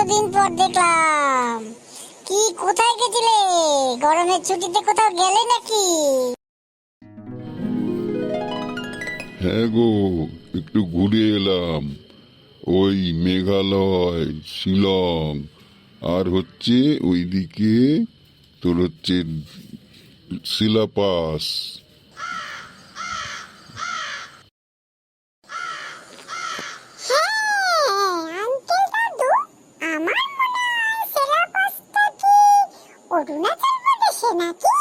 কতদিন পর দেখলাম। কি কোথায় গেছিলে? গরমের ছুটিতে কোথাও গেলে নাকি? হ্যাঁ গো, একটু ঘুরে এলাম। ওই মেঘালয়, শিলং, আর হচ্ছে ওইদিকে তোর হচ্ছে সিলাপাস। আঙ্কেল দাদু, আমার মনে হয় সিলেবাসটা কি অরুণাচল প্রদেশে নাকি?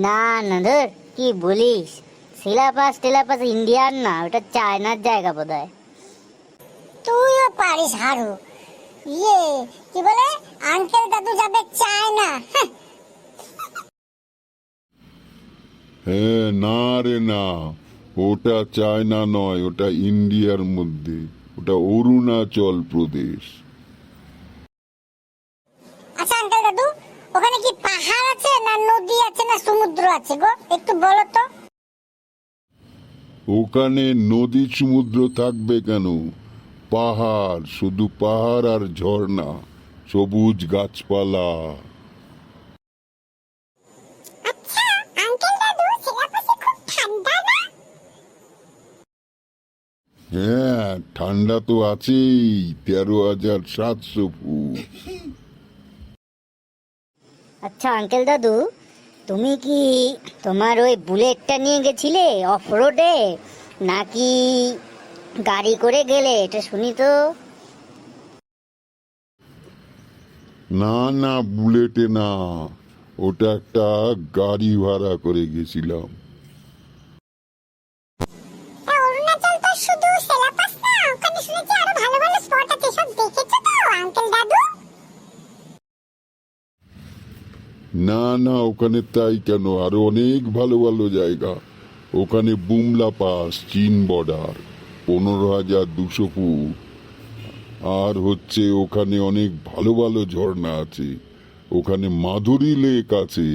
না না ধর, কি বলিস? সিলাবাস টিলাবাস ইন্ডিয়ার না, ওটা চায়নার জায়গা বোধহয়। তুইও পারিস হারু। ইয়ে কি বলে, আঙ্কেল দাদু যাবে চায়না? হ্যাঁ, না রে না, ওটা চায়না নয়, ওটা ইন্ডিয়ার মধ্যে, ওটা অরুণাচল প্রদেশ। আচ্ছা আঙ্কেল দাদু, ওখানে কি পাহাড় আছে না নদী আছে না সমুদ্র আছে গো, একটু বলো তো। ওখানে নদী সমুদ্র থাকবে কেন? পাহাড়, শুধু পাহাড় আর ঝর্ণা, সবুজ গাছপালা। আচ্ছা আঙ্কেল দাদু, সিলেবাসে খুব ঠান্ডা না? হ্যাঁ, ঠান্ডা তো আছেই, 13,700 ফুট। আচ্ছা আঙ্কেল দাদু, তুমি কি তোমার ওই বুলেটটা নিয়ে গেছিলে অফ রোডে, নাকি গাড়ি করে গেলে? এটা শুনি তো। না না, বুলেটে না, ওটা একটা গাড়ি ভাড়া করে গেছিলাম। অরুণাচল তো শুধু সিলেবাস না, ওখানে শুনেছি আরো ভালো ভালো স্পট আছে, সব দেখেছো তো আঙ্কেল দাদু? না না, ওখানে তাই কেন, আরো অনেক ভালো ভালো জায়গা। ওখানে বুমলা পাস, চীন বর্ডার, 15,200 ফুট। আর হচ্ছে ওখানে অনেক ভালো ভালো ঝর্ণা আছে, ওখানে মাধুরী লেক আছে।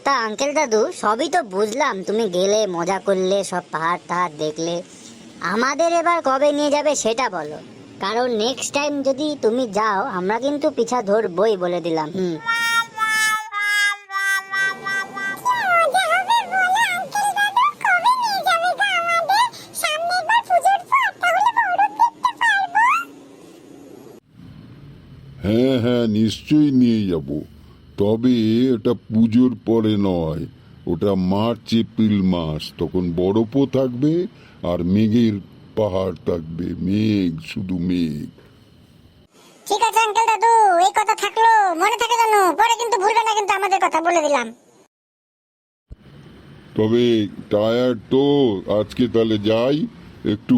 তা আঙ্কেল দাদু, সবই তো বুঝলাম, তুমি গেলে মজা করলে, সব পাহাড় টাহাড় দেখলে। আমাদের এবার কবে নিয়ে যাবে সেটা বলো, কারণ নেক্সট টাইম যদি তুমি যাও আমরা কিন্তু পিছা ধরবই, বলে দিলাম। হ্যাঁ হ্যাঁ, নিশ্চয়ই নিয়ে যাব, তবে এটা পুজোর পরে নয়, ওটা মার্চ এপ্রিল মাস, তখন বরফও থাকবে আর মেঘের পাহাড় থাকবে, মেঘ, শুধু মেঘ। ঠিক আছে আঙ্কেল দাদু, এই কথা থাকলো, মনে থাকে জানো, পরে কিন্তু ভুলবে না কিন্তু আমাদের কথা, বলে দিলাম। তবে টায়ার্ড তো, আজকে তাহলে যাই, একটু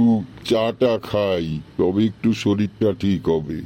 চাটা খাই, তবে একটু শরীরটা ঠিক হবে।